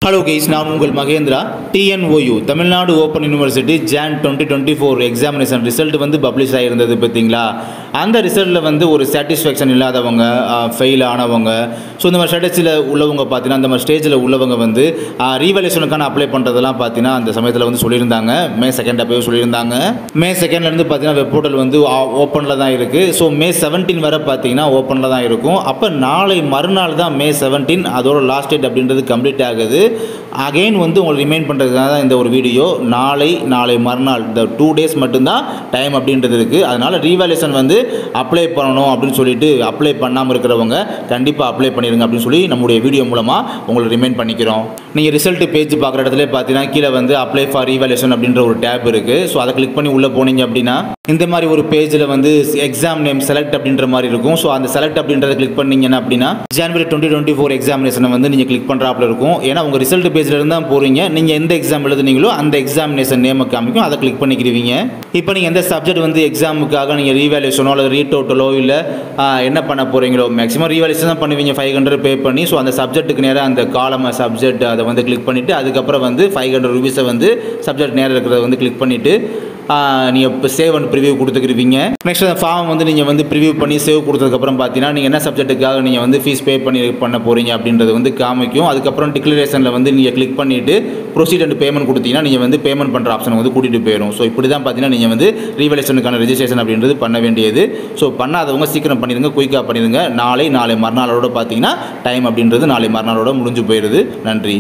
Hello guys, நான் உங்கள் Mahendra. TNOU Tamil Nadu open university Jan 2024 examination result வந்து பப்ளிஷ் ஆகிருந்தது பார்த்தீங்களா. அந்த ரிசல்ட்டில் வந்து ஒரு சாட்டிஸ்ஃபேக்ஷன் இல்லாதவங்க, ஃபெயில் ஆனவங்க, ஸோ இந்த மாதிரி ஸ்டேட்டஸில் உள்ளவங்க பார்த்தீங்கன்னா, அந்த மாதிரி ஸ்டேஜில் உள்ளவங்க வந்து ரீவேல்யூஷனுக்கான அப்ளை பண்ணுறதெல்லாம் பார்த்தீங்கன்னா அந்த சமயத்தில் வந்து சொல்லியிருந்தாங்க. May 2 அப்போவே சொல்லியிருந்தாங்க. May 2 பார்த்தீங்கன்னா வெப் போர்ட்டல் வந்து ஓப்பனில் தான் இருக்குது. ஸோ May 17 வரை பார்த்தீங்கன்னா ஓப்பனில் தான் இருக்கும். அப்போ நாளை மறுநாள் தான் May 17 அதோட லாஸ்ட் டேட் அப்படின்றது கம்ப்ளீட் ஆகுது. அகெயின் வந்து உங்களுக்கு ரிமைண்ட் பண்ணுறதுக்காக தான் இந்த ஒரு வீடியோ. நாளை மறுநாள் இந்த 2 டேஸ் மட்டும்தான் டைம் அப்படின்றது இருக்குது. அதனால் ரீவேல்யூஷன் வந்து அப்ளை பண்ணணும் அப்படின்னு சொல்லிட்டு அப்ளை பண்ணாமல் இருக்கிறவங்க கண்டிப்பாக அப்ளை பண்ணிடுங்க அப்படின்னு சொல்லி நம்முடைய வீடியோ மூலமாக உங்களை ரிமைண்ட் பண்ணிக்கிறோம். நீங்கள் ரிசல்ட் பேஜ் பார்க்குற இடத்துல பார்த்தீங்கன்னா கீழே வந்து அப்ளை ஃபார் ரீவேல்யூஷன் அப்படின்ற ஒரு டேப் இருக்குது. ஸோ அதை கிளிக் பண்ணி உள்ளே போனீங்க அப்படின்னா இந்த மாதிரி ஒரு பேஜில் வந்து எக்ஸாம் நேம் செலக்ட் அப்படின்ற மாதிரி இருக்கும். ஸோ அந்த செலக்ட் அப்படின்றத கிளிக் பண்ணீங்கன்னா அப்படின்னா January 2024 எக்ஸாமினேஷனை வந்து நீங்கள் கிளிக் பண்ணுறாப்புல இருக்கும். ஏன்னா உங்கள் ரிசல்ட் பேஜில் இருந்தால் போகிறீங்க. நீங்கள் எந்த எக்ஸாம் எழுதுனீங்களோ அந்த எக்ஸாமினேஷன் நேமை காமிக்கும், அதை கிளிக் பண்ணிக்கிறீங்க. இப்போ நீங்கள் எந்த சப்ஜெக்ட் வந்து எக்ஸாமுக்காக நீங்கள் ரீவேல்யூஷனோ அல்லது ரீடோட்டலோ இல்லை என்ன பண்ண போகிறீங்களோ, மேக்ஸிமம் ரீவேல்யூஷன் தான் பண்ணுவீங்க 500 பே பண்ணி. ஸோ அந்த சப்ஜெக்ட்டுக்கு நேராக அந்த காலம் சப்ஜெக்ட் அதை வந்து கிளிக் பண்ணிவிட்டு அதுக்கப்புறம் வந்து 500 ரூபீஸை வந்து சப்ஜெக்ட் நேரம் இருக்கிறத வந்து கிளிக் பண்ணிவிட்டு நீங்கள் இப்போ சேவ் அண்ட் ப்ரிவியூ கொடுத்துக்கிருவீங்க. நெக்ஸ்ட் அந்த ஃபார்ம் வந்து நீங்கள் வந்து ப்ரிவியூ பண்ணி சேவ் கொடுத்ததுக்கப்புறம் பார்த்தீங்கன்னா நீங்கள் என்ன சப்ஜெக்ட்டுக்காக நீங்கள் வந்து ஃபீஸ் பே பண்ண போகிறீங்க அப்படின்றது வந்து காமிக்கும். அதுக்கப்புறம் டிக்ளரேஷனில் வந்து நீங்கள் கிளிக் பண்ணிவிட்டு ப்ரொசீட் அண்ட் பேமெண்ட் கொடுத்தீங்கன்னா நீங்கள் வந்து பேமெண்ட் பண்ணுற ஆப்ஷனை வந்து கூட்டிகிட்டு போயிடும். ஸோ இப்படி தான் பார்த்தீங்கன்னா நீங்கள் வந்து ரீவேல்யூஷனுக்கான ரெஜிஸ்ட்ரேஷன் அப்படின்றது பண்ண வேண்டியது. ஸோ பண்ணாதவங்க சீக்கிரம் பண்ணிடுங்க, குயிக்காக பண்ணிடுங்க. நாளை மறுநாளோட பார்த்தீங்கன்னா டைம் அப்படின்றது நாளை மறுநாளோட முடிஞ்சு போயிடுது. நன்றி.